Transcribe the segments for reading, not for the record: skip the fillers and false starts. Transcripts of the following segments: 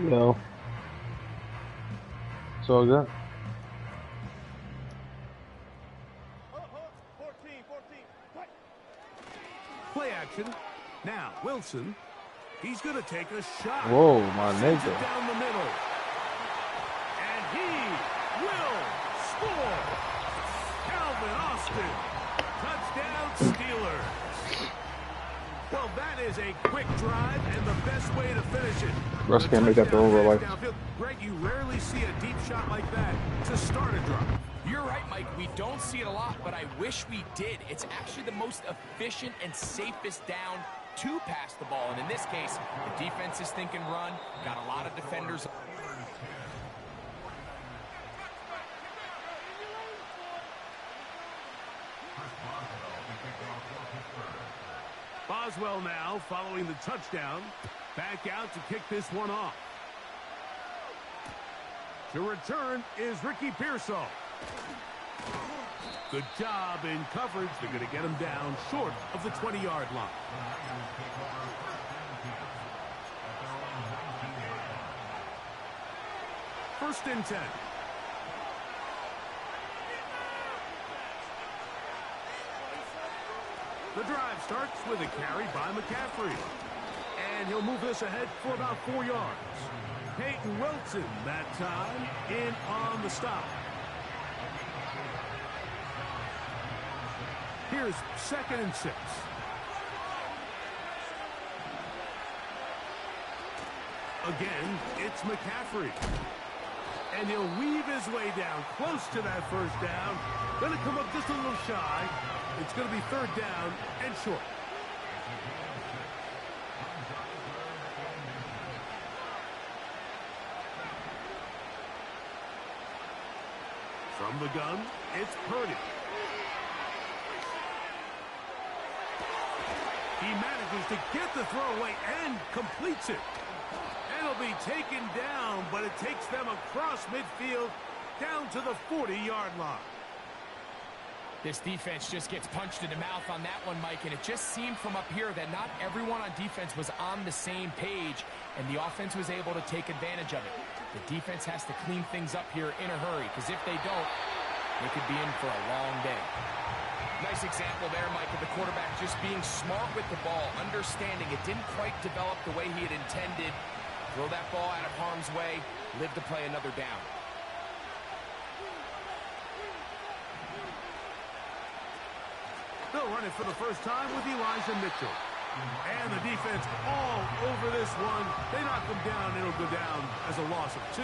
Yo, it's all good. Play action. Now, Wilson. He's going to take a shot. Whoa, my Sends nigga. it down the middle. And he will score. Calvin Austin. Touchdown, Steelers. Well, that is a quick drive and the best way to finish it. Russ can't make that throw over like. Greg, you rarely see a deep shot like that to start a drive. You're right, Mike. We don't see it a lot, but I wish we did. It's actually the most efficient and safest down to pass the ball. And in this case, the defense is thinking run. Got a lot of defenders. Boswell now following the touchdown. Back out to kick this one off. To return is Ricky Pearsall. Good job in coverage. They're going to get him down short of the 20-yard line. First and 10. The drive starts with a carry by McCaffrey. And he'll move this ahead for about 4 yards. Peyton Wilson that time in on the stop. Here's 2nd and 6. Again, it's McCaffrey. And he'll weave his way down close to that first down. Going to come up just a little shy. It's going to be 3rd down and short. From the gun, it's Purdy. He manages to get the throw away and completes it. And it'll be taken down, but it takes them across midfield down to the 40-yard line. This defense just gets punched in the mouth on that one, Mike, and it just seemed from up here that not everyone on defense was on the same page, and the offense was able to take advantage of it. The defense has to clean things up here in a hurry, because if they don't, they could be in for a long day. Nice example there, Mike, of the quarterback just being smart with the ball, understanding it didn't quite develop the way he had intended. Throw that ball out of harm's way, live to play another down. They'll run it for the first time with Elijah Mitchell. And the defense all over this one. They knock him down. It'll go down as a loss of 2.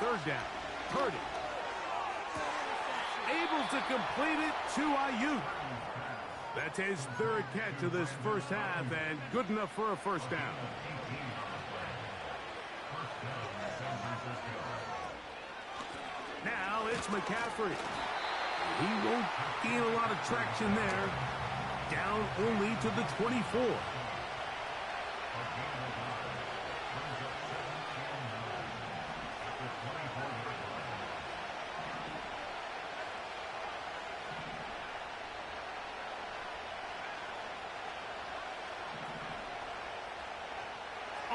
Third down. Purdy. Able to complete it to Ayuk. That's his 3rd catch of this first half, and good enough for a first down. Now it's McCaffrey. He won't gain a lot of traction there. Down only to the 24.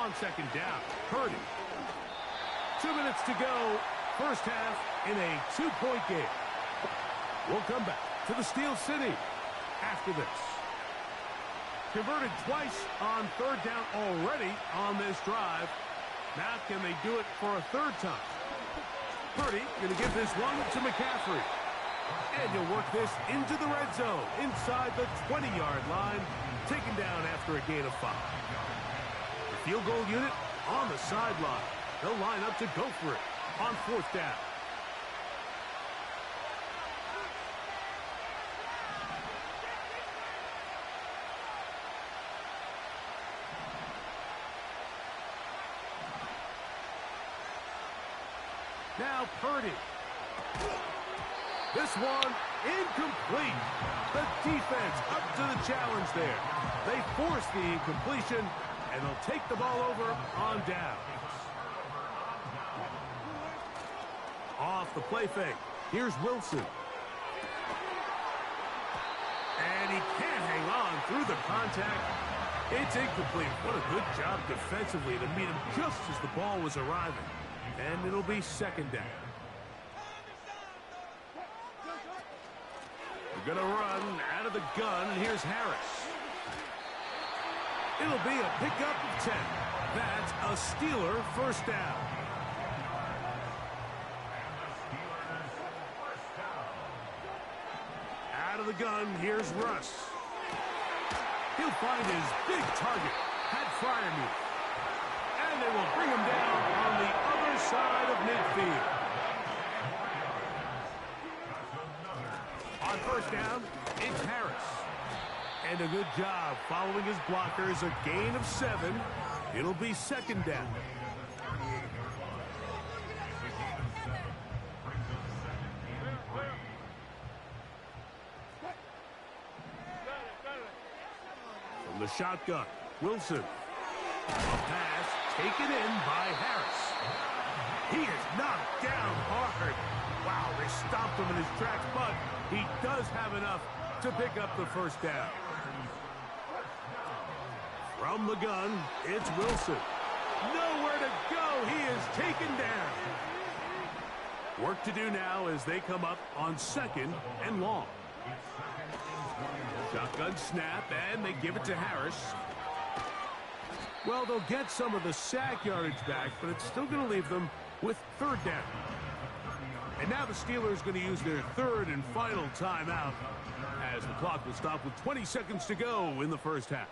On 2nd down, Purdy. 2 minutes to go. First half in a 2-point game. We'll come back to the Steel City after this. Converted twice on 3rd down already on this drive. Now can they do it for a 3rd time? Purdy going to give this one to McCaffrey. And he'll work this into the red zone inside the 20-yard line. Taken down after a gain of 5. Field goal unit on the sideline. They'll line up to go for it on 4th down. Now Purdy. This one incomplete. The defense up to the challenge there. They force the incompletion. And they'll take the ball over on down. off the play fake. Here's Wilson. And he can't hang on through the contact. It's incomplete. What a good job defensively to meet him just as the ball was arriving. And it'll be second down. We're going to run out of the gun, and here's Harris. It'll be a pickup of 10. That's a Steeler first down. Out of the gun, here's Russ. He'll find his big target, Pat Fryermuth. And they will bring him down on the other side of midfield. On first down, it's Harris. And a good job following his blockers, a gain of 7. It'll be second down. From the shotgun, Wilson. A pass taken in by Harris. He is knocked down hard. Wow, they stopped him in his tracks, but he does have enough to pick up the first down. From the gun, it's Wilson. Nowhere to go. He is taken down. Work to do now as they come up on second and long. Shotgun snap, and they give it to Harris. Well, they'll get some of the sack yardage back, but it's still going to leave them with third down. And now the Steelers going to use their third and final timeout as the clock will stop with 20 seconds to go in the first half.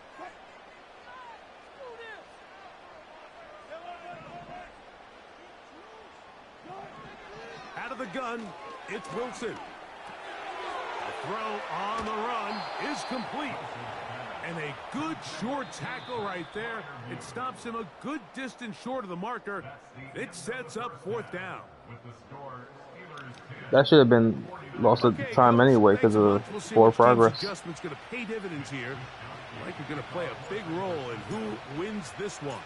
Out of the gun, it's Wilson. The throw on the run is complete. And a good short tackle right there. It stops him a good distance short of the marker. It sets up fourth down. That should have been lost of time anyway because of poor progress. Adjustment's going to pay dividends here. Like you're going to play a big role in who wins this one.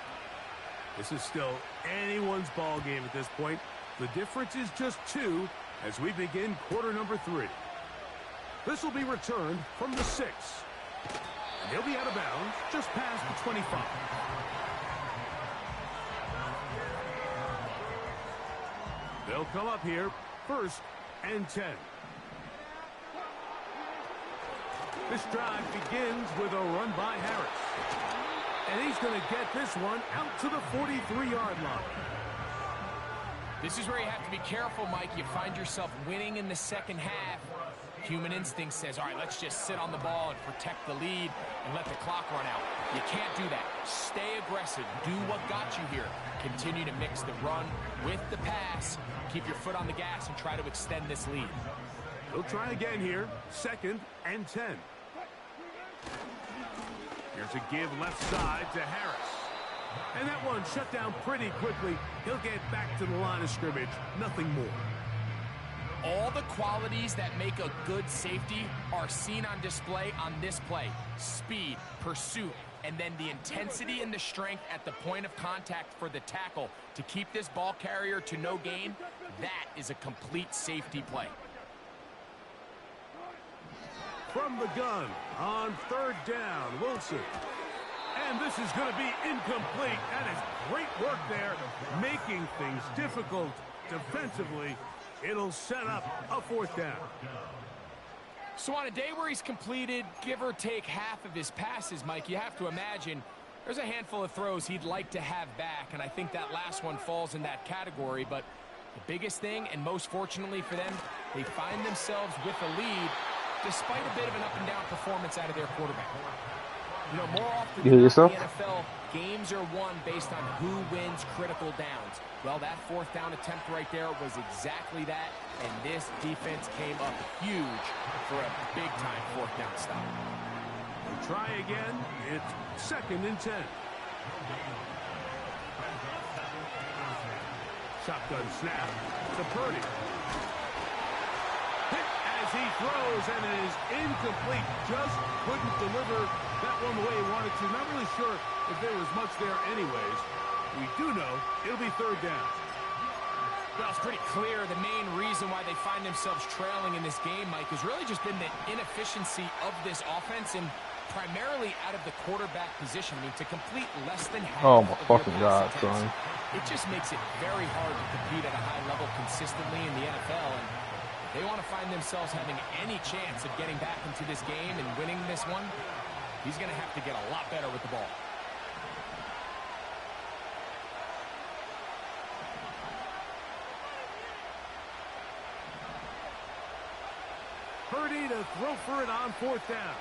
This is still anyone's ball game at this point. The difference is just 2 as we begin quarter number 3. This will be returned from the 6. And he'll be out of bounds just past the 25. They'll come up here first and 10. This drive begins with a run by Harris. And he's going to get this one out to the 43-yard line. This is where you have to be careful, Mike. You find yourself winning in the second half. Human instinct says, all right, let's just sit on the ball and protect the lead and let the clock run out. You can't do that. Stay aggressive. Do what got you here. Continue to mix the run with the pass. Keep your foot on the gas and try to extend this lead. He'll try again here. Second and 10. Here's a give left side to Harris. And that one shut down pretty quickly. He'll get back to the line of scrimmage. Nothing more. All the qualities that make a good safety are seen on display on this play. Speed, pursuit, and then the intensity and the strength at the point of contact for the tackle to keep this ball carrier to no gain. That is a complete safety play. From the gun on third down, Wilson. And this is going to be incomplete. That is great work there, making things difficult defensively. It'll set up a fourth down. So on a day where he's completed, give or take half of his passes, Mike, you have to imagine there's a handful of throws he'd like to have back, and I think that last one falls in that category. But the biggest thing, and most fortunately for them, they find themselves with a lead despite a bit of an up-and-down performance out of their quarterback. You know, more often than not in the NFL, games are won based on who wins critical downs. Well, that fourth down attempt right there was exactly that, and this defense came up huge for a big-time fourth down stop. We'll try again. It's second and 10. Shotgun snap to Purdy. Hit as he throws, and it is incomplete. Just couldn't deliver that one the way he wanted to. Not really sure if there was much there anyways. We do know it'll be third down. Well, it's pretty clear the main reason why they find themselves trailing in this game, Mike, has really just been the inefficiency of this offense and primarily out of the quarterback position. I mean, to complete less than half Oh my of fucking your god, pass son. attempts, it just makes it very hard to compete at a high level consistently in the NFL. And if they want to find themselves having any chance of getting back into this game and winning this one, he's going to have to get a lot better with the ball. Purdy to throw for it on 4th down.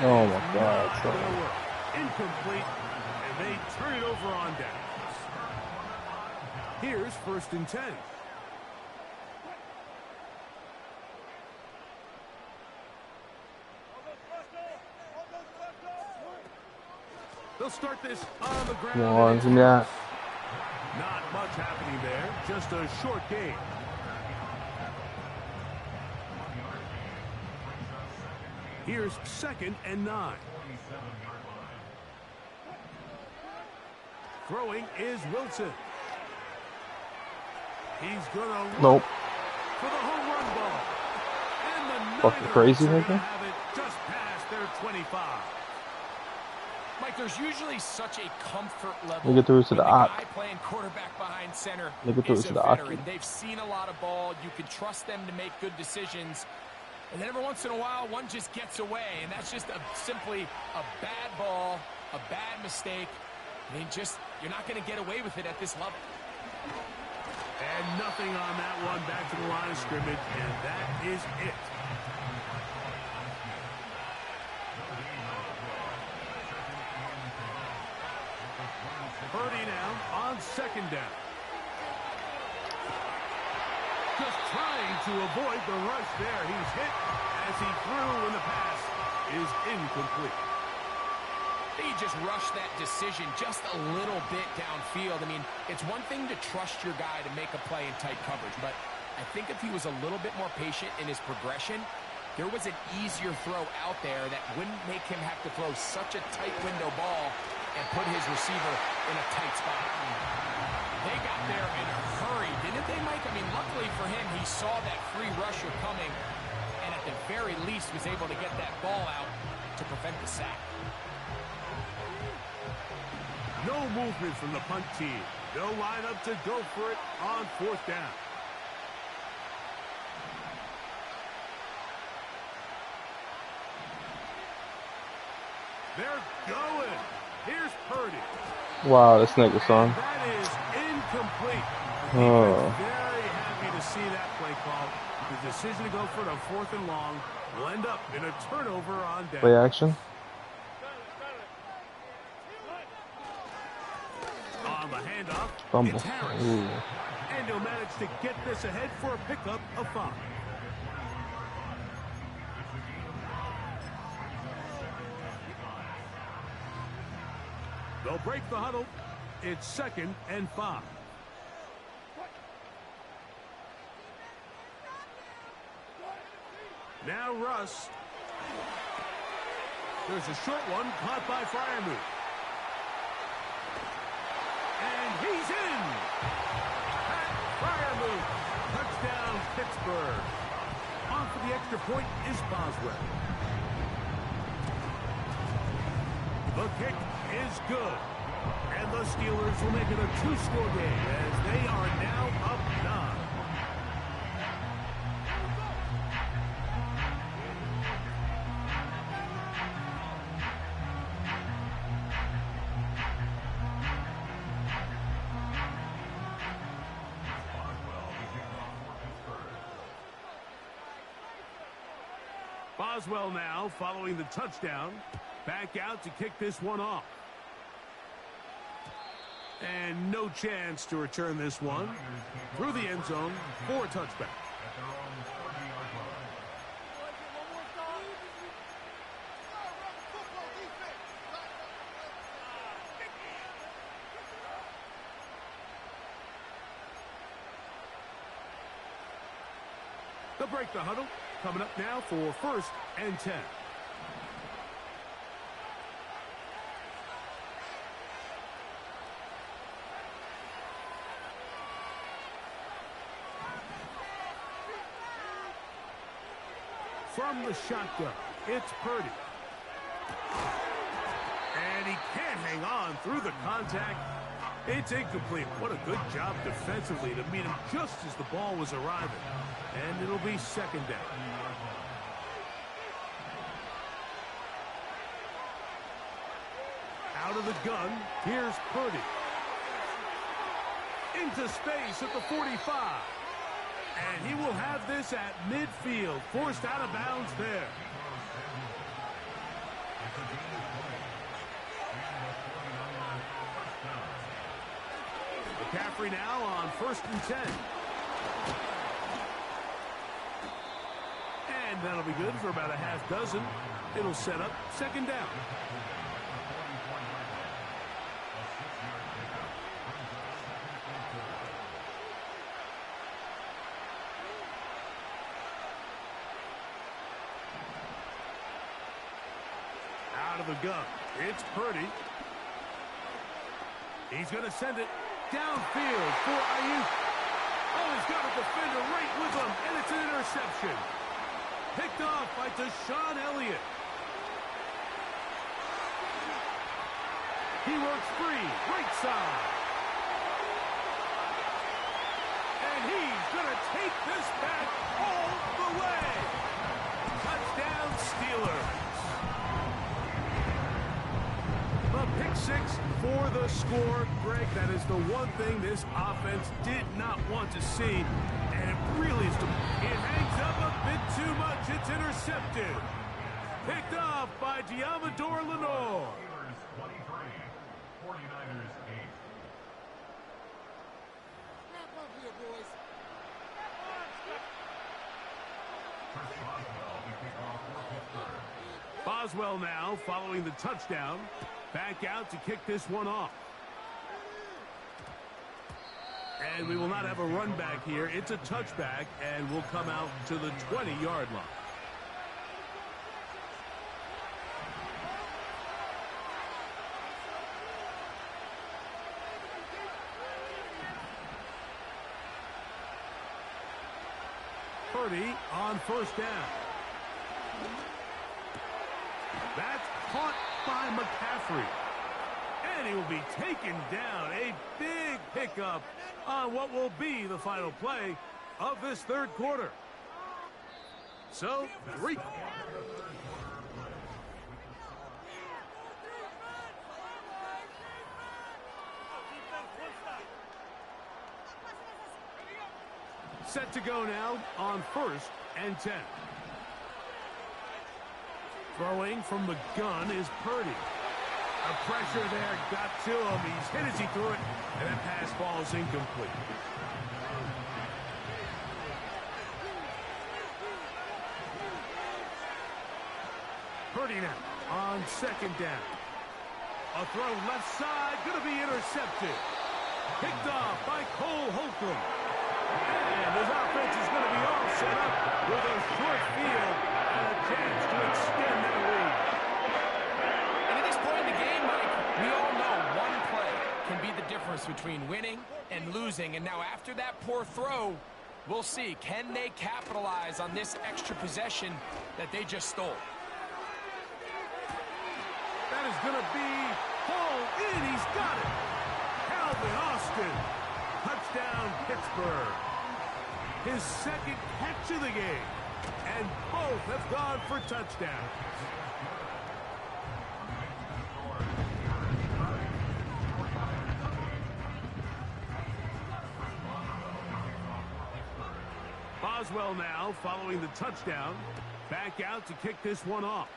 Oh my god, son. Incomplete, and they turn it over on downs. Here's 1st and 10. They'll start this on the ground. Come on, give me that. Not much happening there, just a short game. Here's 2nd and 9. Throwing is Wilson. He's gonna Nope. for the home run ball. And the Fucking Niners crazy, are gonna nigga. have it just past their 25. Mike, there's usually such a comfort level. Look at through to the when op. guy playing quarterback behind center Look at through is to a the veteran. op. They've seen a lot of ball. You can trust them to make good decisions. And then every once in a while, one just gets away. And that's just simply a bad ball, a bad mistake. I mean, you're not going to get away with it at this level. And nothing on that one, back to the line of scrimmage, and that is it. Purdy now on 2nd down. Just trying to avoid the rush there. He's hit as he threw, and the pass is incomplete. He just rushed that decision just a little bit downfield. I mean, it's one thing to trust your guy to make a play in tight coverage, but I think if he was a little bit more patient in his progression, there was an easier throw out there that wouldn't make him have to throw such a tight window ball and put his receiver in a tight spot. They got there in a hurry, didn't they, Mike? I mean, luckily for him, he saw that free rusher coming and at the very least was able to get that ball out to prevent the sack. No movement from the punt team. They'll line up to go for it on 4th down. They're going. Here's Purdy. Wow, this nigga, son. That is incomplete. Oh. Very happy to see that play call. The decision to go for it on 4th and long will end up in a turnover on down. Play action. On the handoff, Fumble. it's Harris. Ooh. And he'll manage to get this ahead for a pickup of 5. They'll break the huddle. It's 2nd and 5. Now Russ. There's a short one caught by Freiermuth. And he's in. Pat Freiermuth. Touchdown, Pittsburgh. On for the extra point is Boswell. The kick is good. And the Steelers will make it a 2-score game as they are now up 9. Boswell now following the touchdown. Back out to kick this one off. And no chance to return this one through the end zone for a touchback. They'll break the huddle. Coming up now for 1st and 10. from the shotgun. It's Purdy. And he can't hang on through the contact. It's incomplete. What a good job defensively to meet him just as the ball was arriving. And it'll be second down. Out of the gun, here's Purdy. Into space at the 45. And he will have this at midfield, forced out of bounds there. McCaffrey now on 1st and 10. And that'll be good for about a half dozen. It'll set up second down. Out of the gun, it's Purdy. He's going to send it downfield for Ayuk. Oh, he's got a defender right with him, and it's an interception. Picked off by Deshaun Elliott. He works free, right side. And he's going to take this back all the way. Touchdown, Steelers. A pick six for the score. Greg, that is the one thing this offense did not want to see. And it really is. It hangs up a bit too much. It's intercepted. Picked off by Diamador Lenore. 23, 49ers 8. Wrap up here, boys. Chris Boswell to kick off for Pittsburgh. Boswell now following the touchdown. Back out to kick this one off. And we will not have a run back here. It's a touchback, and we'll come out to the 20-yard line. Purdy on 1st down. That's caught by McCaffrey. And he will be taken down. A big pickup on what will be the final play of this third quarter. So, 3. Set to go now on 1st and 10. Throwing from the gun is Purdy. A pressure there got to him. He's hit as he threw it, and that pass falls incomplete. Purdy now on 2nd down. A throw left side, going to be intercepted. Picked off by Cole Holcomb. And his offense is going to be all set up with a short field and a chance to extend that lead. And at this point in the game, Mike, we all know one play can be the difference between winning and losing. And now after that poor throw, we'll see. Can they capitalize on this extra possession that they just stole? That is going to be hauled in. He's got it. Calvin Austin. Touchdown, Pittsburgh. His second catch of the game. And both have gone for touchdowns. Boswell now following the touchdown. Back out to kick this one off.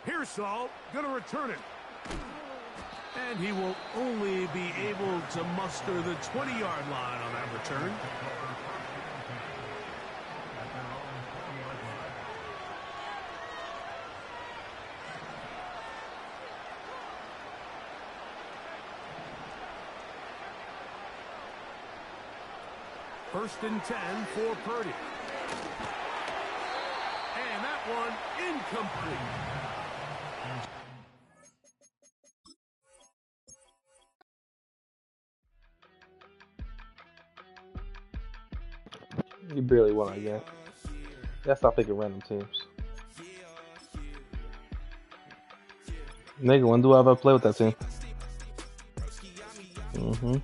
Pearsall going to return it. And he will only be able to muster the 20-yard line on that return. First and 10 for Purdy. And that one incomplete. He barely won, I guess. That's stop picking random teams. Nigga, when do I ever play with that team? Mm-hmm.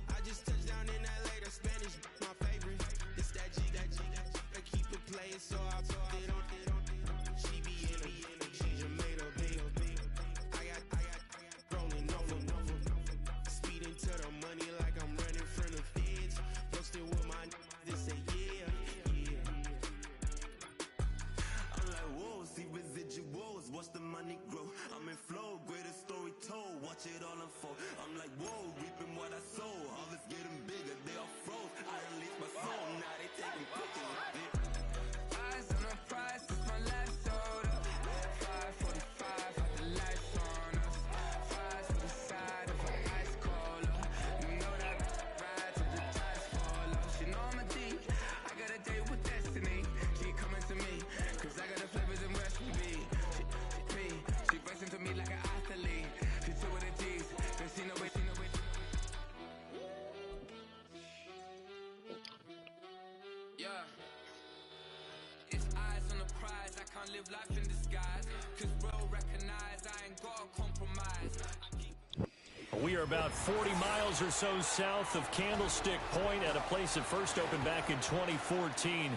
We are about 40 miles or so south of Candlestick Point at a place that first opened back in 2014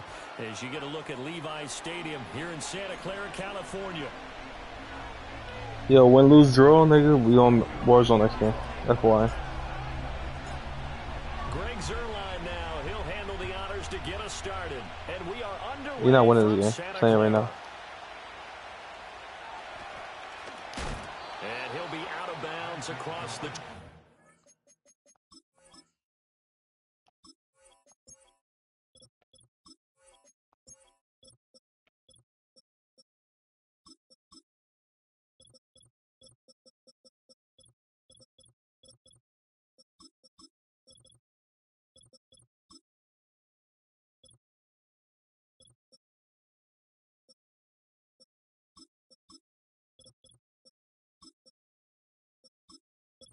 as you get a look at Levi's Stadium here in Santa Clara, California. Yo, win, lose, draw, nigga, we on Warzone next game. That's why. Greg Zerline now. He'll handle the honors to get us started. And we are underway. You're not winning from this game. Santa Saying it right Clara. now. And he'll be out of bounds across the...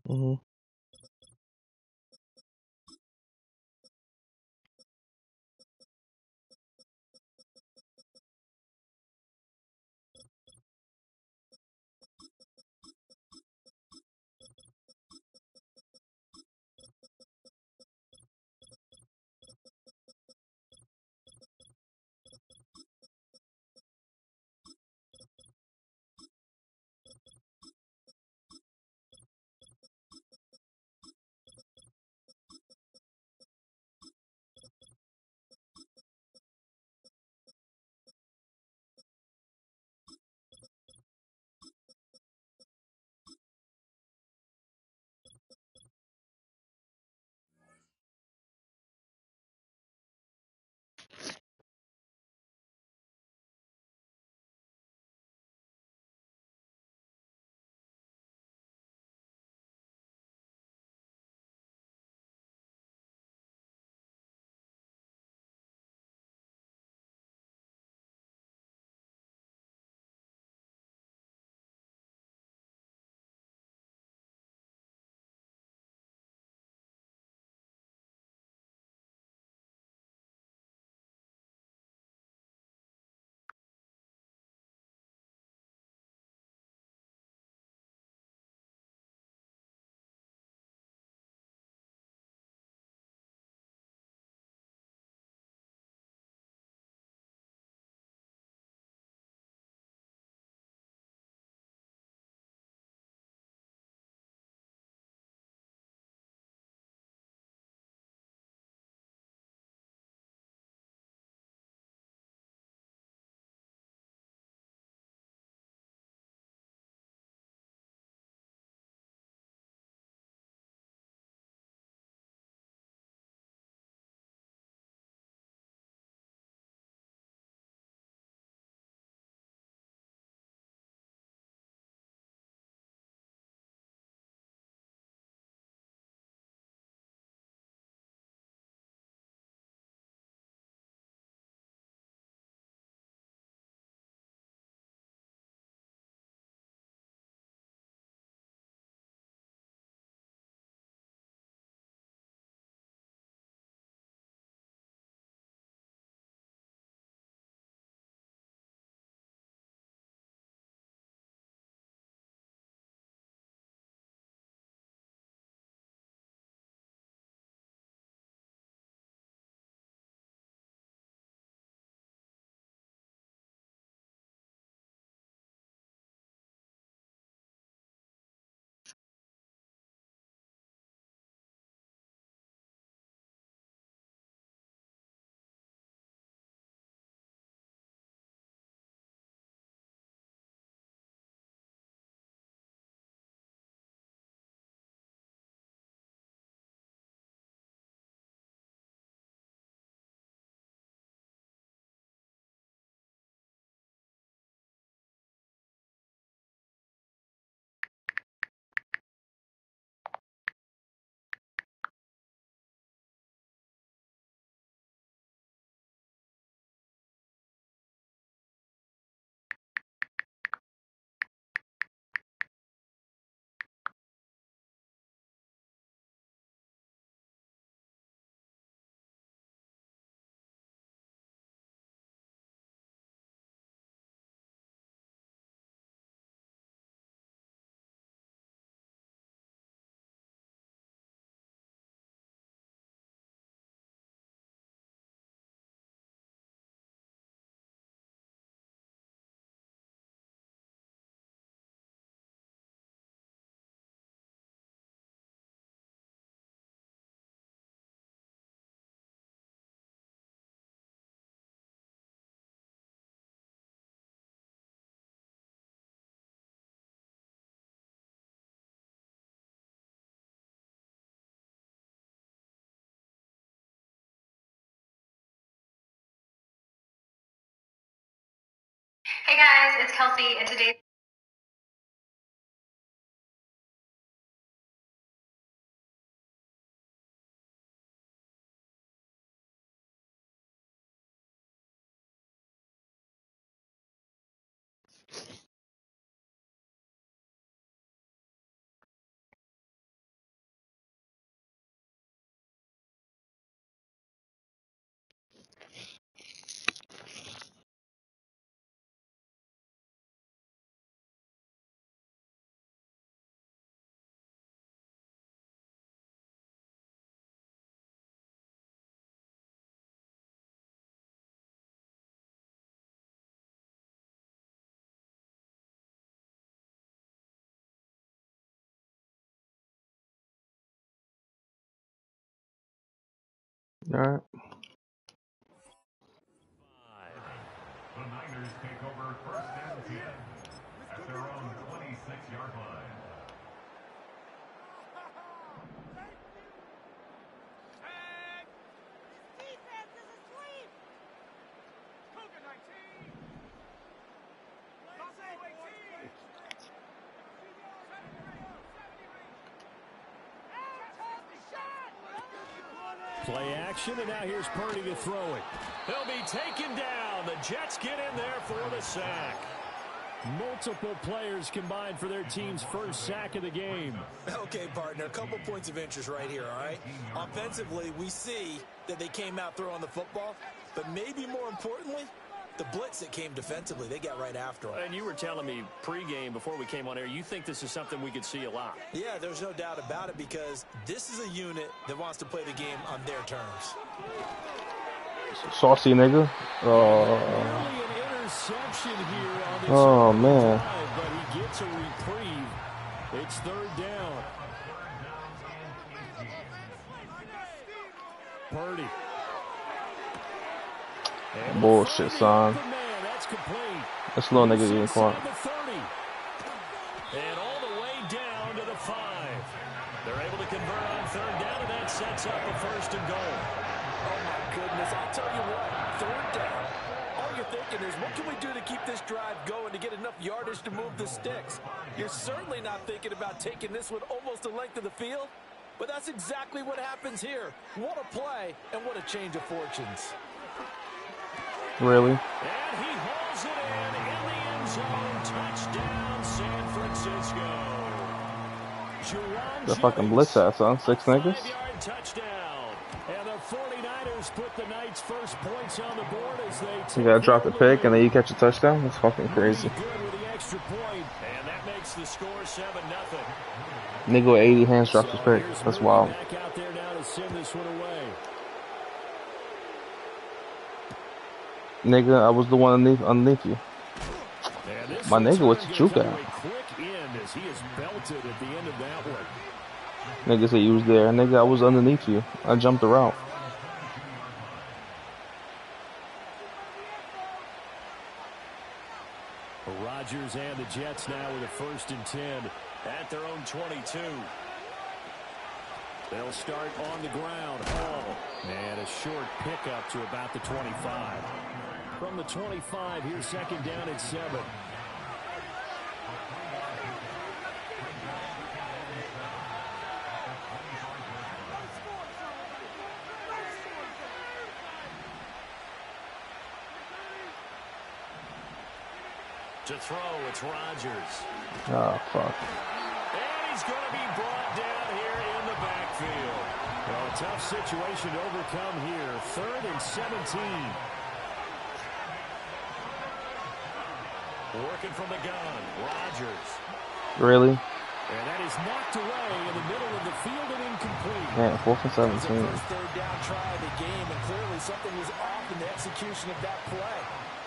Mm-hmm. Hey guys, it's Kelsey, and today. All right. The Niners take over first and 10 at their own 26-yard line. Play action, and now here's Purdy to throw it. He'll be taken down. The Jets get in there for the sack. Multiple players combined for their team's first sack of the game. Okay, partner, a couple points of interest right here, all right? Offensively, we see that they came out throwing the football, but maybe more importantly, the blitz that came defensively, they got right after them. And you were telling me pregame before we came on air, you think this is something we could see a lot. Yeah, there's no doubt about it because this is a unit that wants to play the game on their terms. Saucy nigga. Nearly an interception here on this man. drive, but he gets a reprieve. It's third down. Purdy. And Bullshit, son. That's complete. This little nigga getting caught. And all the way down to the 5. They're able to convert on third down, and that sets up a first and goal. Oh, my goodness. I'll tell you what, third down. All you're thinking is, what can we do to keep this drive going to get enough yardage to move the sticks? You're certainly not thinking about taking this one almost the length of the field, but that's exactly what happens here. What a play, and what a change of fortunes. Really? And he hauls it in the end zone. Touchdown, San Francisco. The fucking blitz ass, son. 6 niggas. 5-yard touchdown. And the 49ers put the Knights' first points on the board as they You gotta drop the pick and then you catch a touchdown? That's fucking crazy. good with the extra point. And that makes the score 7-0. Nigga with 80 hands drops his pick. That's wild. Back out there now to send this one away. Nigga, I was the one underneath you. My nigga, what's the juke at? As he is belted at the end of that one. Nigga said you was there. Nigga, I was underneath you. I jumped the route. Rodgers and the Jets now with a 1st and 10 at their own 22. They'll start on the ground. Hall. And a short pickup to about the 25. From the 25, here's 2nd down at 7. To throw, it's Rodgers. Oh, fuck. And he's going to be brought down here in the backfield. Well, a tough situation to overcome here. 3rd and 17. Working from the gun, Rodgers. Really? And that is knocked away in the middle of the field and incomplete. Man, 4th and 17. First third down try of the game, and clearly something was off in the execution of that play.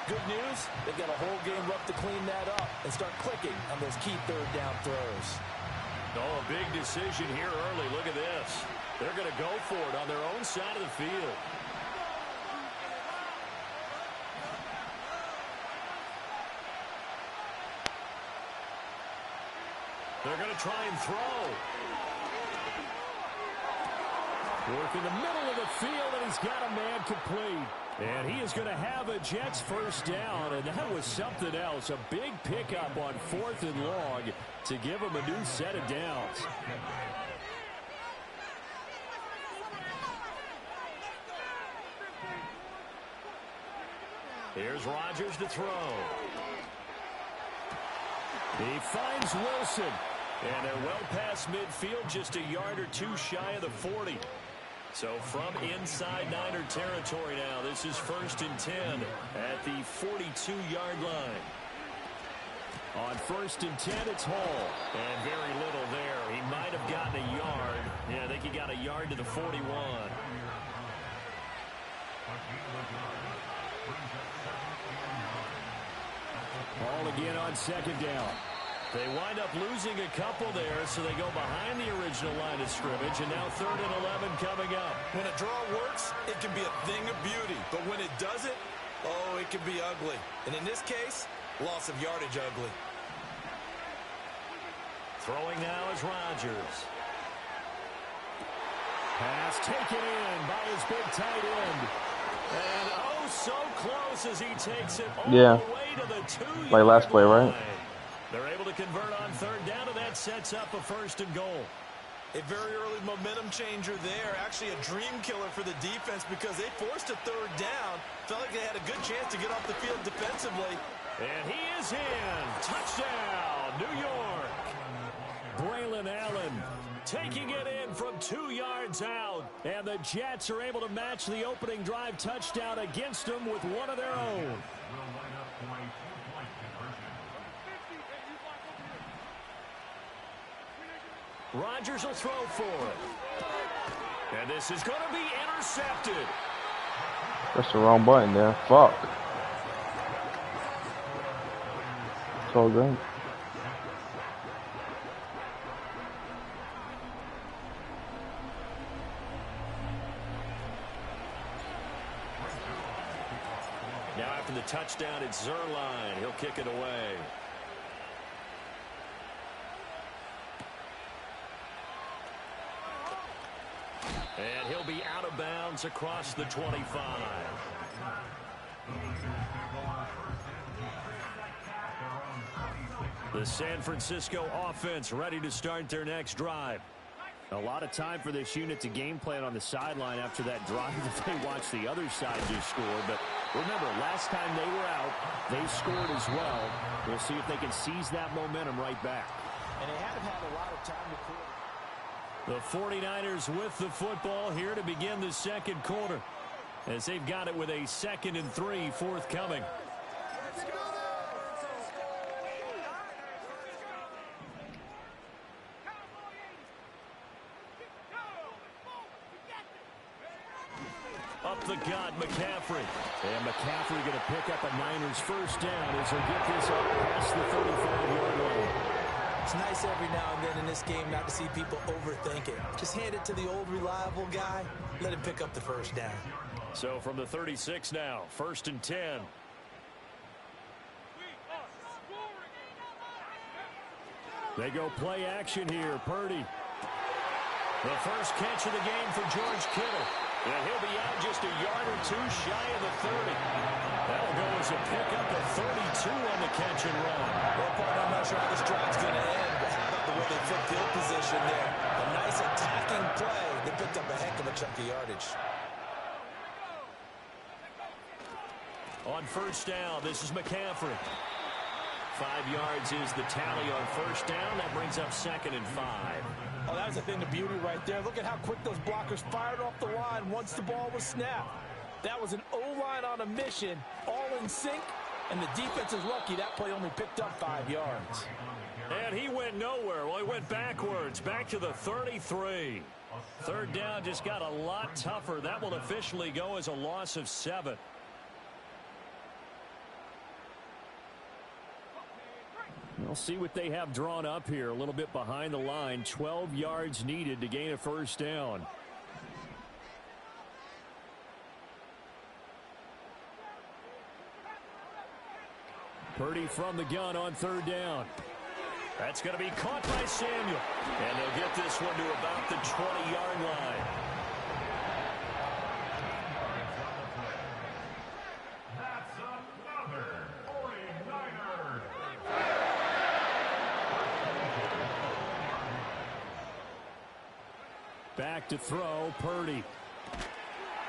Good news, they've got a whole game left to clean that up and start clicking on those key third down throws. Oh, a big decision here early. Look at this. They're going to go for it on their own side of the field. They're going to try and throw. Work in the middle of the field, and he's got a man complete. And he is going to have a Jets first down, and that was something else. A big pickup on 4th and long to give him a new set of downs. Here's Rodgers to throw. He finds Wilson. And they're well past midfield, just a yard or two shy of the 40. So from inside Niner territory now, this is 1st and 10 at the 42-yard line. On 1st and 10, it's Hall. And very little there. He might have gotten a yard. Yeah, I think he got a yard to the 41. Hall again on 2nd down. They wind up losing a couple there, so they go behind the original line of scrimmage, and now 3rd and 11 coming up. When a draw works, it can be a thing of beauty. But when it doesn't, oh, it can be ugly. And in this case, loss of yardage ugly. Throwing now is Rodgers. Pass taken in by his big tight end. And oh, so close as he takes it all the way to the 2-yard like last play, right? They're able to convert on 3rd down, and that sets up a 1st and goal. A very early momentum changer there. Actually a dream killer for the defense because they forced a 3rd down. Felt like they had a good chance to get off the field defensively. And he is in. Touchdown, New York. Braylon Allen taking it in from 2 yards out. And the Jets are able to match the opening drive touchdown against them with one of their own. Rodgers will throw for it. And this is going to be intercepted. That's the wrong button there. Fuck. It's all good. Now after the touchdown, it's Zerline. He'll kick it away. And he'll be out of bounds across the 25. The San Francisco offense ready to start their next drive. A lot of time for this unit to game plan on the sideline after that drive that they watched the other side just score. But remember, last time they were out, they scored as well. We'll see if they can seize that momentum right back. And they haven't had a lot of time to clear. The 49ers with the football here to begin the 2nd quarter, as they've got it with a 2nd and 3 forthcoming. Up the gut, McCaffrey. And McCaffrey going to pick up a Niners first down as he'll get this up past the 35-yard line. It's nice every now and then in this game not to see people overthink it. Just hand it to the old reliable guy. Let him pick up the first down. So from the 36 now, 1st and 10. They go play action here. Purdy. The first catch of the game for George Kittle. And he'll be out just a yard or two shy of the 30. That'll go as a pickup of 32 on the catch and run. Well, partner, I'm not sure how this drive's going to end, but how about the way they flip field position there? A nice attacking play. They picked up a heck of a chunk of yardage. On 1st down, this is McCaffrey. 5 yards is the tally on 1st down. That brings up 2nd and 5. Oh, that was a thing of beauty right there. Look at how quick those blockers fired off the line once the ball was snapped. That was an O-line on a mission, all in sync, and the defense is lucky that play only picked up 5 yards. And he went nowhere. Well, he went backwards, back to the 33. 3rd down just got a lot tougher. That will officially go as a loss of 7. We'll see what they have drawn up here. A little bit behind the line. 12 yards needed to gain a first down. Purdy from the gun on 3rd down. That's going to be caught by Samuel. And they'll get this one to about the 20-yard line. Back to throw, Purdy.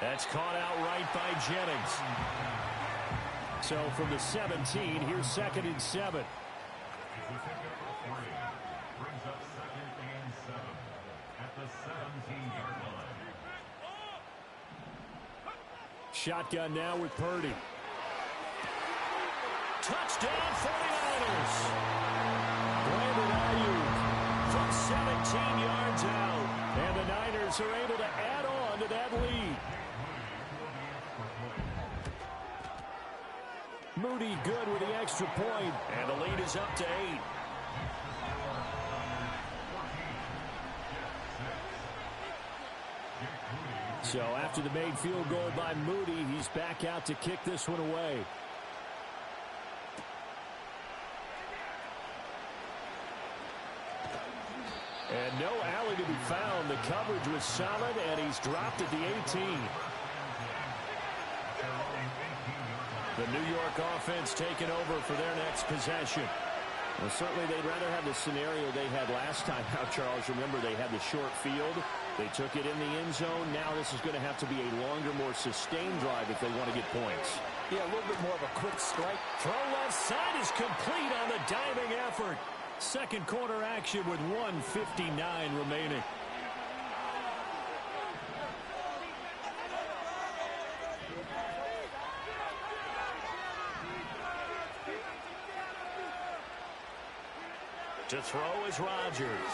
That's caught out right by Jennings. So from the 17, here's 2nd and 7. Brings up 2nd and 7 at the 17-yard line. Shotgun now with Purdy. Touchdown 49ers. Brandon Ayuk from 17 yards out. And the Niners are able to add on to that lead. Moody good with the extra point. And the lead is up to 8. So after the made field goal by Moody, he's back out to kick this one away. And no alley to be found. The coverage was solid, and he's dropped at the 18. The New York offense taking over for their next possession. Well, certainly they'd rather have the scenario they had last time out, Charles. Remember, they had the short field. They took it in the end zone. Now this is going to have to be a longer, more sustained drive if they want to get points. Yeah, a little bit more of a quick strike. Throw left side is complete on the diving effort. Second quarter action with 1:59 remaining. To throw is Rodgers.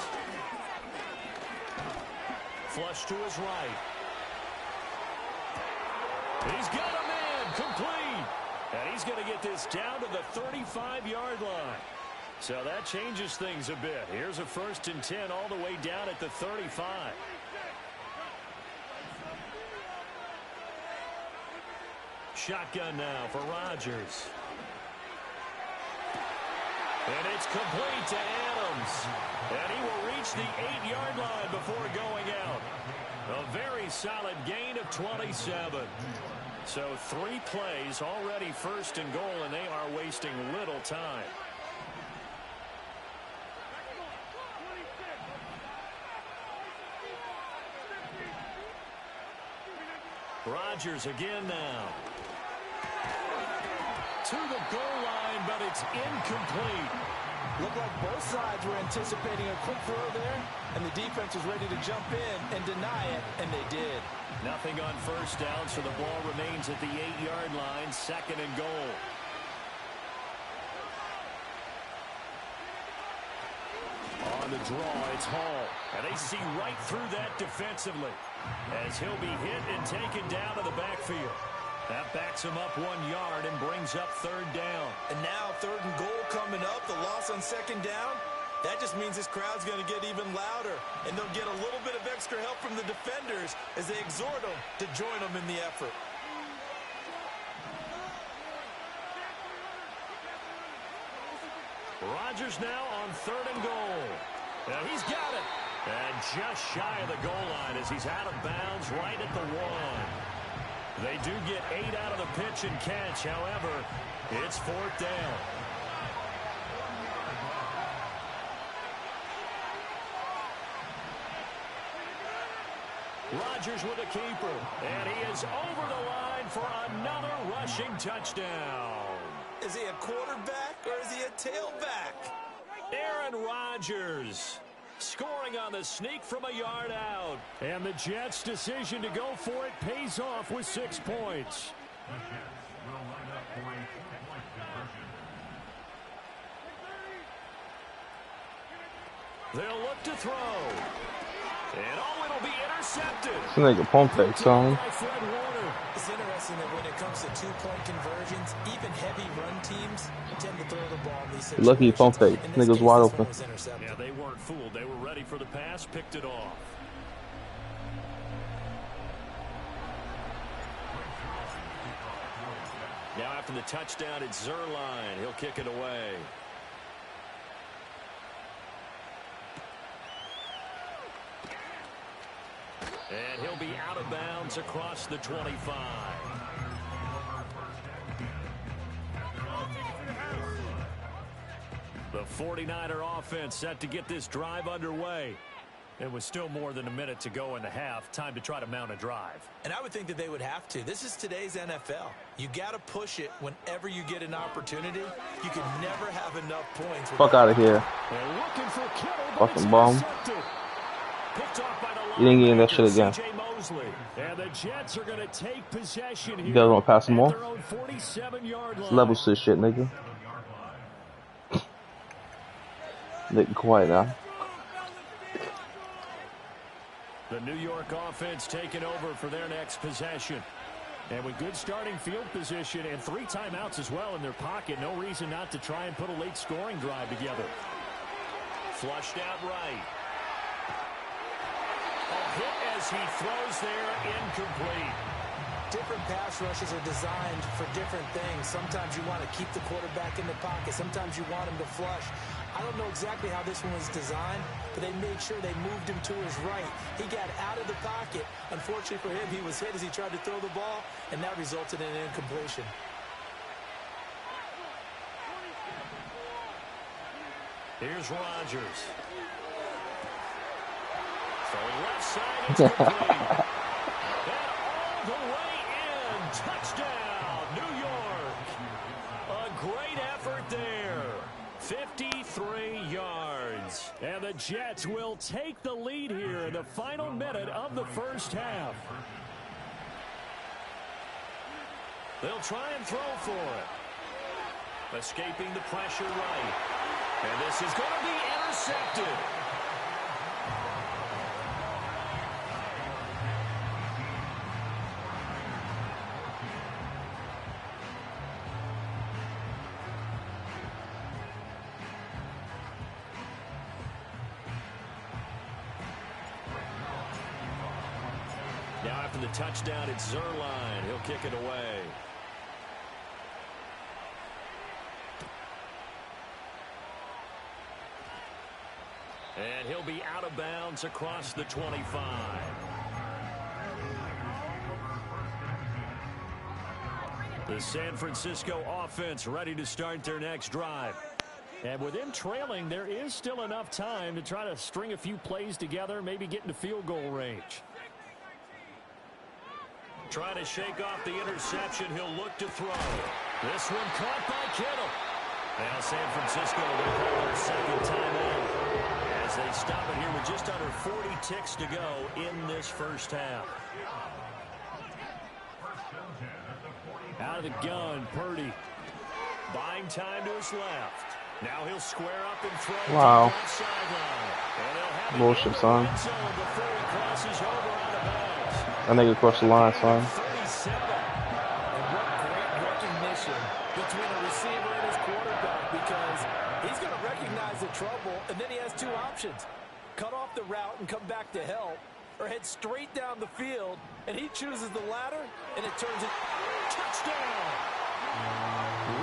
Flush to his right. He's got a man complete. And he's going to get this down to the 35-yard line. So that changes things a bit. Here's a 1st and 10 all the way down at the 35. Shotgun now for Rodgers. And it's complete to Adams. And he will reach the 8-yard line before going out. A very solid gain of 27. So 3 plays already 1st and goal, and they are wasting little time. Rodgers again now. To the goal line, but it's incomplete. Looked like both sides were anticipating a quick throw there, and the defense was ready to jump in and deny it, and they did. Nothing on 1st down, so the ball remains at the 8-yard line, 2nd and goal. On the draw, it's Hall. And they see right through that defensively as he'll be hit and taken down to the backfield. That backs him up 1 yard and brings up 3rd down. And now 3rd and goal coming up, the loss on 2nd down. That just means this crowd's going to get even louder, and they'll get a little bit of extra help from the defenders as they exhort them to join them in the effort. Rodgers now on 3rd and goal. And he's got it. And just shy of the goal line as he's out of bounds right at the 1. They do get 8 out of the pitch and catch. However, it's 4th down. Rodgers with a keeper. And he is over the line for another rushing touchdown. Is he a quarterback or is he a tailback? Aaron Rodgers scoring on the sneak from a yard out. And the Jets' decision to go for it pays off with 6 points. The Jets will line up for a 2-point conversion. They'll look to throw. And it'll be intercepted. It's like a pump fake, son. It's interesting that when it comes to 2-point conversions, even heavy run teams tend to throw the ball in these situations. Lucky pump fake. Nigga's wide open. Yeah, they weren't fooled. They were ready for the pass, picked it off. Now after the touchdown, it's Zerline. He'll kick it away. And he'll be out of bounds across the 25. The 49er offense set to get this drive underway. And with still more than a minute to go in the half, time to try to mount a drive. And I would think that they would have to. This is today's NFL. You got to push it whenever you get an opportunity. You can never have enough points. Fuck out of here. Fucking bum. You didn't get in that shit again. And the Jets are going to take possession here. You guys want to pass them off? 47-yard line. Level 6 shit, nigga. Nigga, quiet now. The New York offense taking over for their next possession. And with good starting field position and 3 timeouts as well in their pocket, no reason not to try and put a late scoring drive together. Flushed out right. A hit as he throws there, incomplete. Different pass rushes are designed for different things. Sometimes you want to keep the quarterback in the pocket. Sometimes you want him to flush. I don't know exactly how this one was designed, but they made sure they moved him to his right. He got out of the pocket. Unfortunately for him, he was hit as he tried to throw the ball, and that resulted in an incompletion. Here's Rodgers. Throwing left side, it's complete. And all the way in. Touchdown, New York. A great effort there. 53 yards. And the Jets will take the lead here in the final minute of the first half. They'll try and throw for it. Escaping the pressure right. And this is going to be intercepted. Now after the touchdown, it's Zerline. He'll kick it away. And he'll be out of bounds across the 25. The San Francisco offense ready to start their next drive. And with them trailing, there is still enough time to try to string a few plays together, maybe get into field goal range. Trying to shake off the interception. He'll look to throw. This one caught by Kittle. Now San Francisco will call their second timeout as they stop it here with just under 40 ticks to go in this first half. Out of the gun, Purdy. Buying time to his left. Now he'll square up and throw. Wow. And bullshit, son. before he crosses over out of bounds. That nigga crossed the line, son. 37. And what great recognition between a receiver and his quarterback, because he's going to recognize the trouble, and then he has 2 options. Cut off the route and come back to help, or head straight down the field, and he chooses the latter, and it turns it. Touchdown!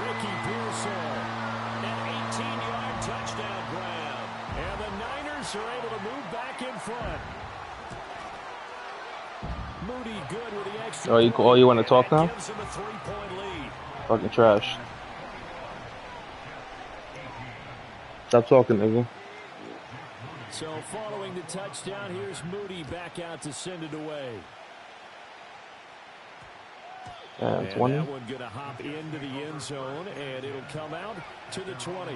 Ricky Pearsall. An 18-yard touchdown grab. And the Niners are able to move back in front. Moody good with the extra. Oh, you want to talk now? Gives him a 3-point lead. Fucking trash. Stop talking, nigga. So following the touchdown, here's Moody back out to send it away. And that 20. one going to hop into the end zone, and it'll come out to the 20.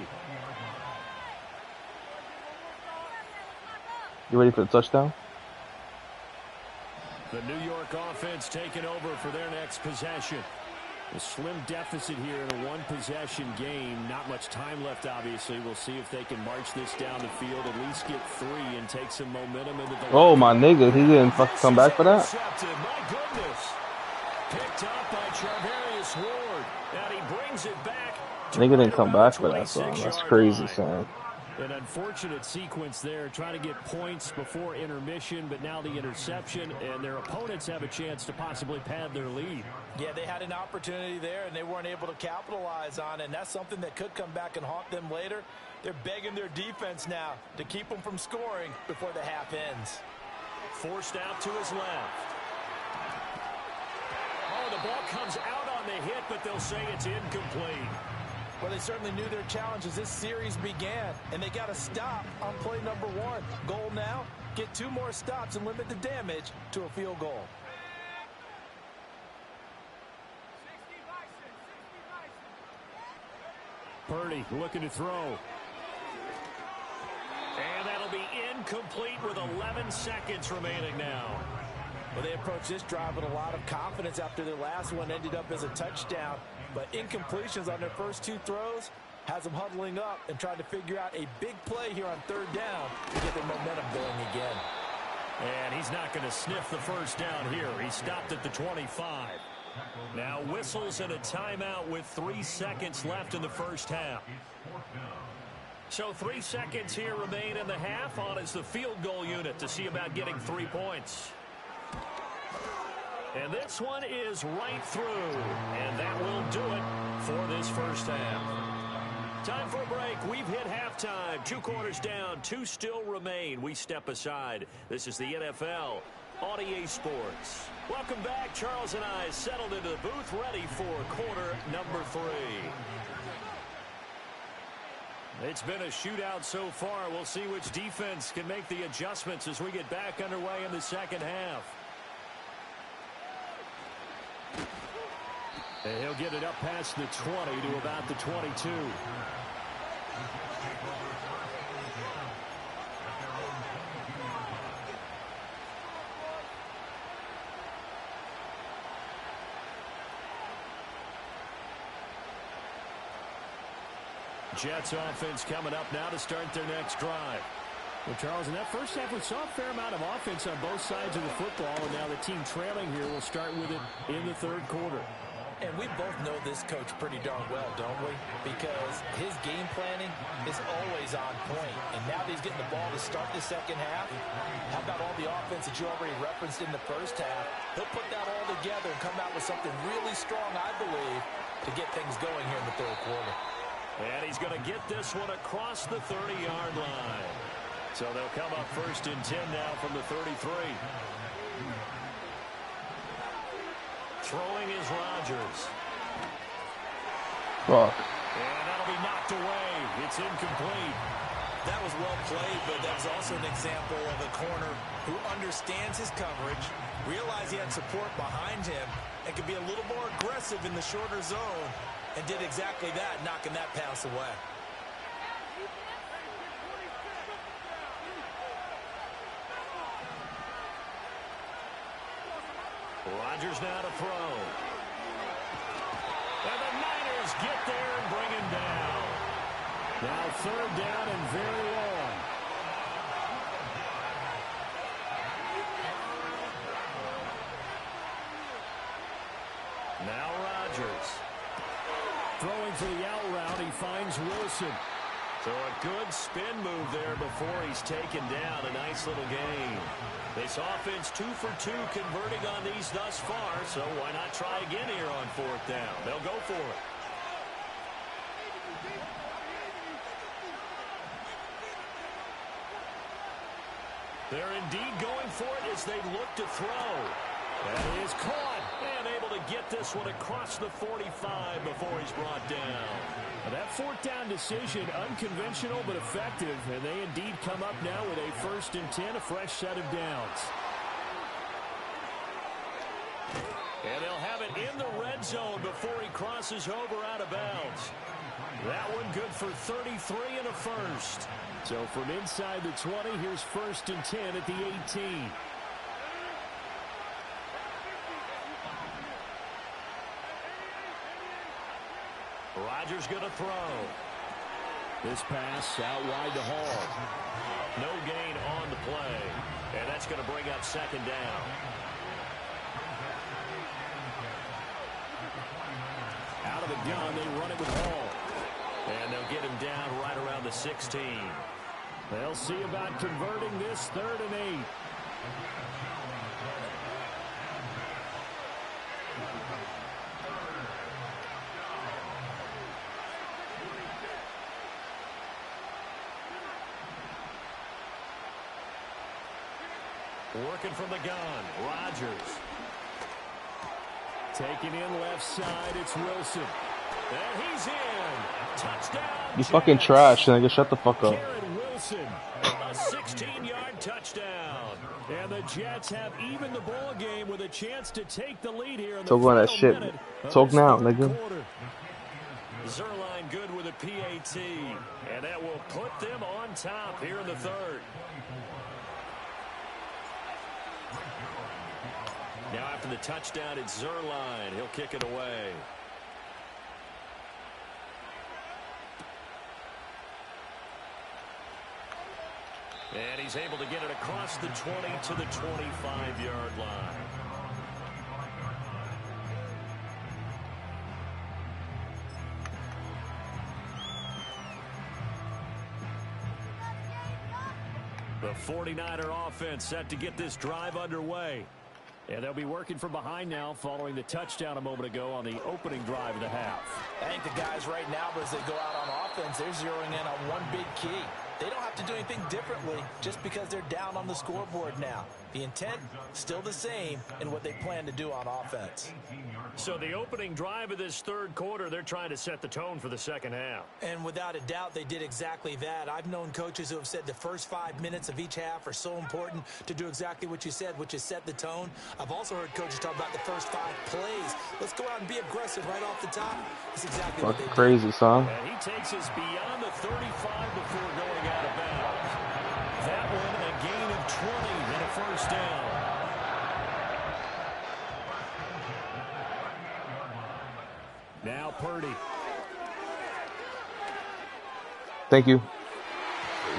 You ready for the touchdown? The New York offense taking over for their next possession. A slim deficit here in a one-possession game. Not much time left, obviously. We'll see if they can march this down the field, at least get 3 and take some momentum into the... Oh, my nigga. He didn't fucking come back for that? My goodness. Picked up by Charvarius Ward. And he brings it back. Nigga didn't come back for that, son. That's crazy, son. An unfortunate sequence there, trying to get points before intermission, but now the interception, and their opponents have a chance to possibly pad their lead. Yeah, they had an opportunity there, and they weren't able to capitalize on it, and that's something that could come back and haunt them later. They're begging their defense now to keep them from scoring before the half ends. Forced out to his left. Oh, the ball comes out on the hit, but they'll say it's incomplete. Well, they certainly knew their challenge as this series began, and they got to stop on play number 1. Goal now, get 2 more stops and limit the damage to a field goal. Purdy looking to throw. And that'll be incomplete with 11 seconds remaining now. Well, they approached this drive with a lot of confidence after their last one ended up as a touchdown. But incompletions on their first 2 throws has them huddling up and trying to figure out a big play here on 3rd down to get their momentum going again. And he's not going to sniff the first down here. He stopped at the 25. Now whistles and a timeout with 3 seconds left in the first half. So 3 seconds here remain in the half. On is the field goal unit to see about getting 3 points. And this one is right through. And that will do it for this first half. Time for a break. We've hit halftime. 2 quarters down. 2 still remain. We step aside. This is the NFL on EA Sports. Welcome back. Charles and I settled into the booth ready for quarter number 3. It's been a shootout so far. We'll see which defense can make the adjustments as we get back underway in the second half. And he'll get it up past the 20 to about the 22. Jets offense coming up now to start their next drive. Well, Charles, in that first half, we saw a fair amount of offense on both sides of the football, and now the team trailing here will start with it in the 3rd quarter. And we both know this coach pretty darn well, don't we? Because his game planning is always on point. And now that he's getting the ball to start the second half, how about all the offense that you already referenced in the first half? He'll put that all together and come out with something really strong, I believe, to get things going here in the 3rd quarter. And he's going to get this one across the 30-yard line. So they'll come up 1st and 10 now from the 33. Throwing is Rodgers. Fuck. And that'll be knocked away. It's incomplete. That was well played, but that was also an example of a corner who understands his coverage, realized he had support behind him, and could be a little more aggressive in the shorter zone, and did exactly that, knocking that pass away. Rodgers now to throw. And the Niners get there and bring him down. Now 3rd down and very long. Now Rodgers. Throwing for the out route, he finds Wilson. So a good spin move there before he's taken down. A nice little gain. This offense 2 for 2 converting on these thus far, so why not try again here on 4th down? They'll go for it. They're indeed going for it as they look to throw. That is caught and able to get this one across the 45 before he's brought down. That 4th down decision, unconventional but effective, and they indeed come up now with a 1st and 10, a fresh set of downs. And they'll have it in the red zone before he crosses over out of bounds. That one good for 33 and a first. So from inside the 20, here's 1st and 10 at the 18. Rodgers going to throw. This pass out wide to Hall. No gain on the play. And that's going to bring up 2nd down. Out of the gun, they run it with Hall. And they'll get him down right around the 16. They'll see about converting this 3rd and 8. Working from the gun, Rodgers. Taking in left side, it's Wilson. And he's in. Touchdown. You fucking trash, nigga. Shut the fuck up. Wilson, a 16-yard touchdown. And the Jets have even the ball game with a chance to take the lead here in the Talk about that final shit. minute of Talk this now, third nigga. quarter. Zerline good with a PAT, and that will put them on top here in the third. Now after the touchdown, it's Zerline. He'll kick it away. And he's able to get it across the 20 to the 25-yard line. The 49er offense set to get this drive underway. And they'll be working from behind now following the touchdown a moment ago on the opening drive of the half. I think the guys right now, as they go out on offense, they're zeroing in on one big key. They don't have to do anything differently just because they're down on the scoreboard now. The intent, still the same in what they plan to do on offense. So the opening drive of this third quarter, they're trying to set the tone for the second half. And without a doubt, they did exactly that. I've known coaches who have said the first 5 minutes of each half are so important to do exactly what you said, which is set the tone. I've also heard coaches talk about the first 5 plays. Let's go out and be aggressive right off the top. That's exactly what they Fucking crazy, son. And he takes us beyond the 35 before going out of bounds. That one, a gain of 20 and a first down. Now Purdy. Thank you.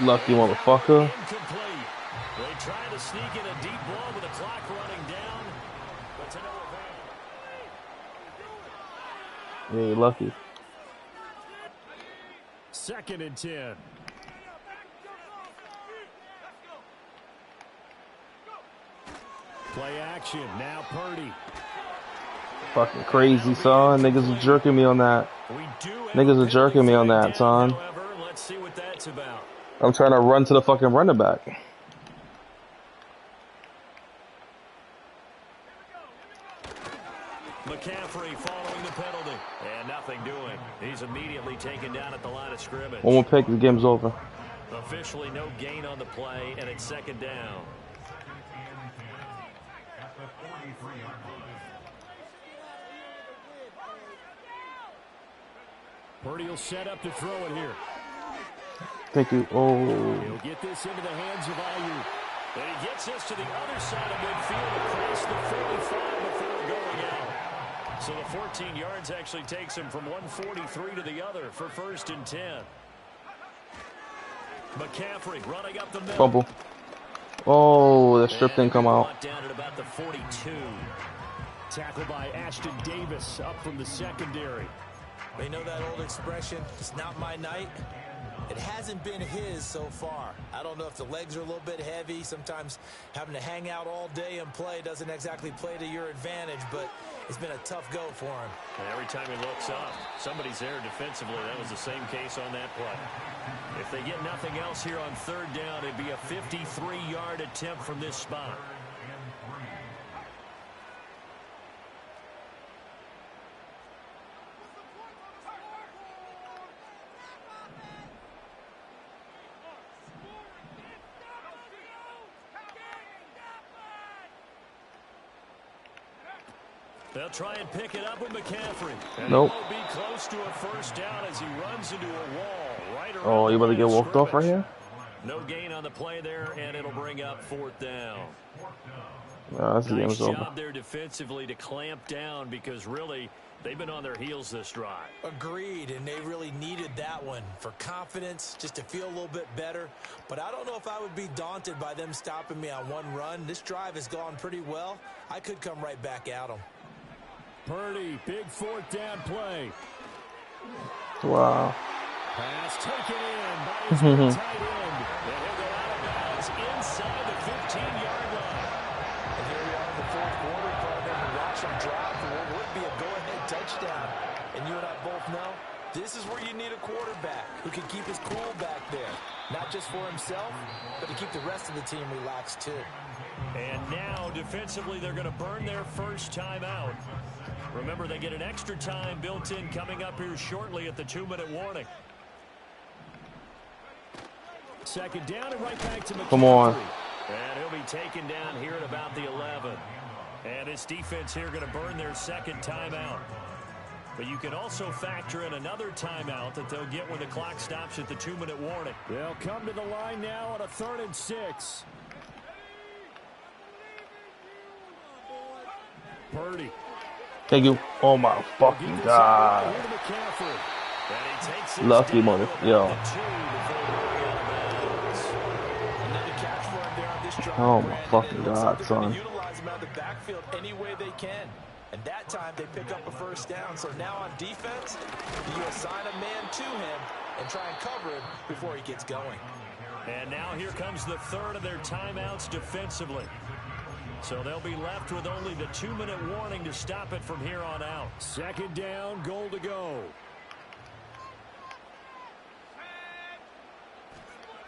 Lucky motherfucker. Incomplete. They try to sneak in a deep ball with the clock running down. But to no avail. Yeah, you're lucky. 2nd and 10. Play action. Now Purdy. Fucking crazy, son. Niggas are jerking me on that. Niggas are jerking me on that, son. Let's see what that's about. I'm trying to run to the fucking running back. McCaffrey following the penalty. And nothing doing. He's immediately taken down at the line of scrimmage. One more pick, the game's over. Officially no gain on the play, and it's 2nd down. Purdy will set up to throw it here. Thank you. Oh. He'll get this into the hands of Ayuk. And he gets this to the other side of midfield across the 45 before going out. So the 14 yards actually takes him from 143 to the other for 1st and 10. McCaffrey running up the middle. Fumble. Oh, the strip didn't come out. Down at about the 42. Tackled by Ashton Davis up from the secondary. They know that old expression, it's not my night. It hasn't been his so far. I don't know if the legs are a little bit heavy. Sometimes having to hang out all day and play doesn't exactly play to your advantage, but it's been a tough go for him. And every time he looks up, somebody's there defensively. That was the same case on that play. If they get nothing else here on 3rd down, it'd be a 53-yard attempt from this spot. They'll try and pick it up with McCaffrey. And nope. He'll be close to a first down as he runs into a wall right around. Oh, you about to get walked off right here? No gain on the play there, and it'll bring up 4th down. That's the Nice game's over. job there defensively to clamp down because really they've been on their heels this drive. Agreed, and they really needed that one for confidence, just to feel a little bit better. But I don't know if I would be daunted by them stopping me on one run. This drive has gone pretty well. I could come right back at them. Purdy, big 4th down play. Wow. Pass taken in by his tight end. And he'll go out of bounds inside the 15-yard line. And here we are in the 4th quarter, partner, to watch them drive for what would be a go-ahead touchdown. And you and I both know this is where you need a quarterback who can keep his cool back there. Not just for himself, but to keep the rest of the team relaxed too. And now, defensively, they're going to burn their first time out. Remember, they get an extra time built in coming up here shortly at the 2-minute warning. 2nd down and right back to McCaffrey. Come on. And he'll be taken down here at about the 11. And this defense here going to burn their second timeout. But you can also factor in another timeout that they'll get when the clock stops at the 2-minute warning. They'll come to the line now on a 3rd and 6. Purdy. Thank you. Oh my fucking god. Lucky mother. Yo. Oh my fucking god, son. Utilize him out of the backfield any way they can. And that time they pick up a first down. So now on defense, you assign a man to him and try and cover him before he gets going. And now here comes the 3rd of their timeouts defensively. So they'll be left with only the 2-minute warning to stop it from here on out. 2nd down, goal to go.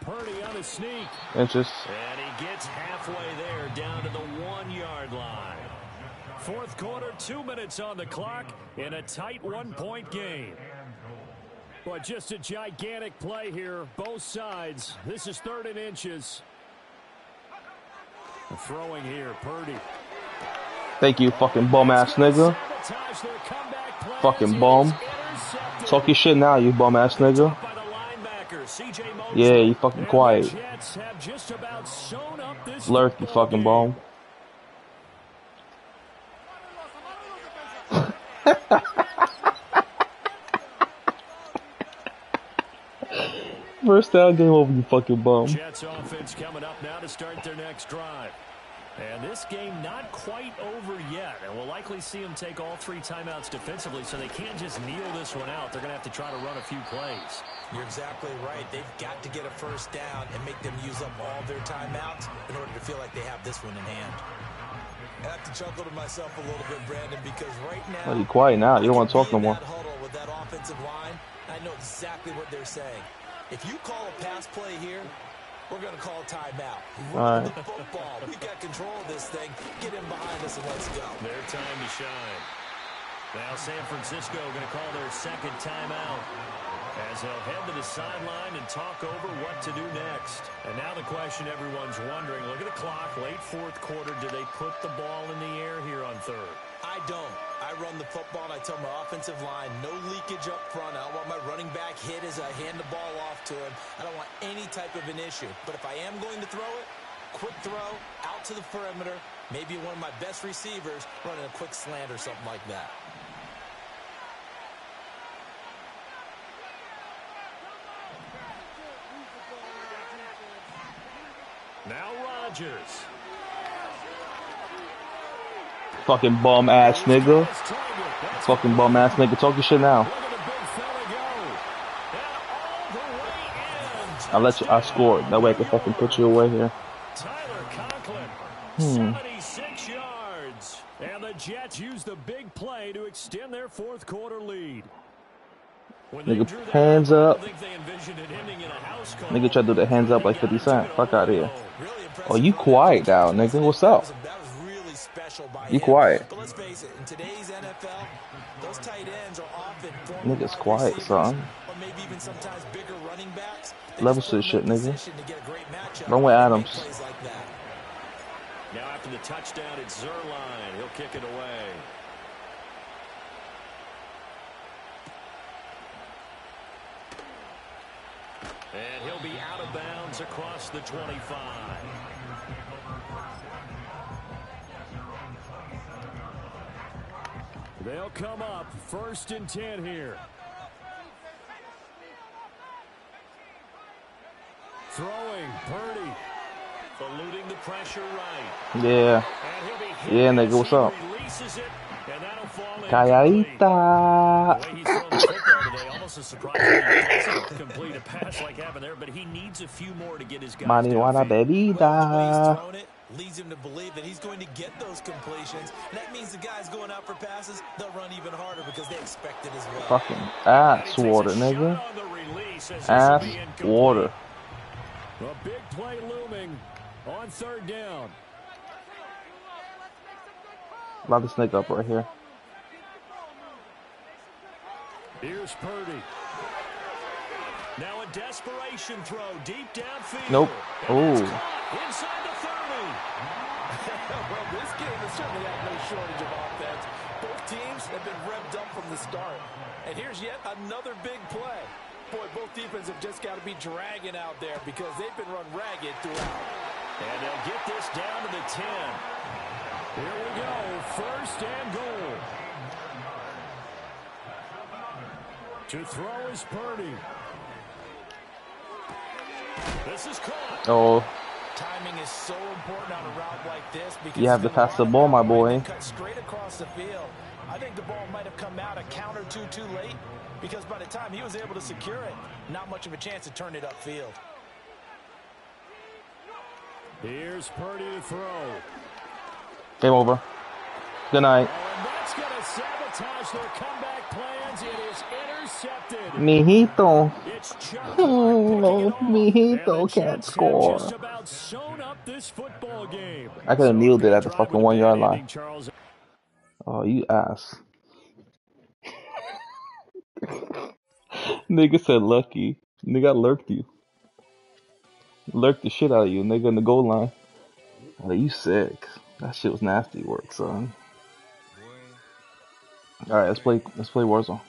Purdy on a sneak. Inches. And he gets halfway there down to the 1-yard line. 4th quarter, 2 minutes on the clock in a tight 1-point game. But just a gigantic play here, both sides. This is 3rd and inches. Throwing here, Purdy. Thank you, fucking bum ass nigga. Fucking bum. Talk your shit now, you bum ass nigga. Yeah, you fucking quiet. Lurk, you fucking bum. First down, game over, you fucking bum. Jets offense coming up now to start their next drive. And this game not quite over yet. And we'll likely see them take all 3 timeouts defensively, so they can't just kneel this one out. They're going to have to try to run a few plays. You're exactly right. They've got to get a first down and make them use up all their timeouts in order to feel like they have this one in hand. I have to chuckle to myself a little bit, Brandon, because right now... Well, you quiet now. You don't want to talk no more. With that offensive line, I know exactly what they're saying. If you call a pass play here, we're going to call a timeout. Run the football. We got control of this thing. Get in behind us and let's go. Their time to shine. Now San Francisco going to call their second timeout as they'll head to the sideline and talk over what to do next. And now the question everyone's wondering, look at the clock, late 4th quarter, do they put the ball in the air here on 3rd? I don't. I run the football and I tell my offensive line, no leakage up front. I don't want my running back hit as I hand the ball off to him. I don't want any type of an issue. But if I am going to throw it, quick throw, out to the perimeter, maybe one of my best receivers running a quick slant or something like that. Now Rodgers. Fucking bum ass nigga. Fucking bum ass nigga. Talk your shit now. I scored. That way I can fucking put you away here. Tyler Conklin, 76 yards. And the Jets use the big play to extend their 4th quarter lead. Nigga, hands up. Nigga try to do the hands up like 50 Cent. Fuck out of here. Oh, you quiet now, nigga. What's up? You quiet. But let's face it, in today's NFL, those tight ends are often nigga's quiet, son. Or maybe even sometimes bigger running backs. Level to shit, nigga. Run with Adams. Now after the touchdown, it's Zerline. He'll kick it away. And he'll be out of bounds across the 25. They'll come up 1st and 10 here. Throwing, Purdy. Eluding the pressure right. Yeah. Yeah, nigga, what's up? Calladita. Almost a surprise. Complete a pass like happened there, but he needs a few more to get his guys. Marijuana bebida. Leads him to believe that he's going to get those completions. That means the guys going out for passes, they'll run even harder because they expect it as well. Fucking ass water, nigga. Ass water. A big play looming on 3rd down. Lock this nigga up right here. Here's Purdy. Now a desperation throw deep downfield. Nope. And that's Oh. caught inside the 30. Well, this game has certainly had no shortage of offense. Both teams have been revved up from the start. And here's yet another big play. Boy, both defenses have just got to be dragging out there because they've been run ragged throughout. And they'll get this down to the 10. Here we go. First and goal. To throw is Purdy. This is caught. Oh. Timing is so important on a route like this because You have to pass the ball, my boy. cut straight across the field. I think the ball might have come out a count or two too late because by the time he was able to secure it, not much of a chance to turn it upfield. Here's Purdy to throw. Game over. Good night. Oh, and that's going to sabotage their comeback plans. It is intercepted. Mijito. It's Oh, Mijito can't score. Just about sewn up this football game. I could have kneeled it at the Drive fucking with a 1 yard bad line. ending, Charles. Oh, you ass. Nigga said lucky. Nigga, I lurked you. Lurked the shit out of you, nigga, in the goal line. Oh, you sick. That shit was nasty work, son. Alright, let's play Warzone.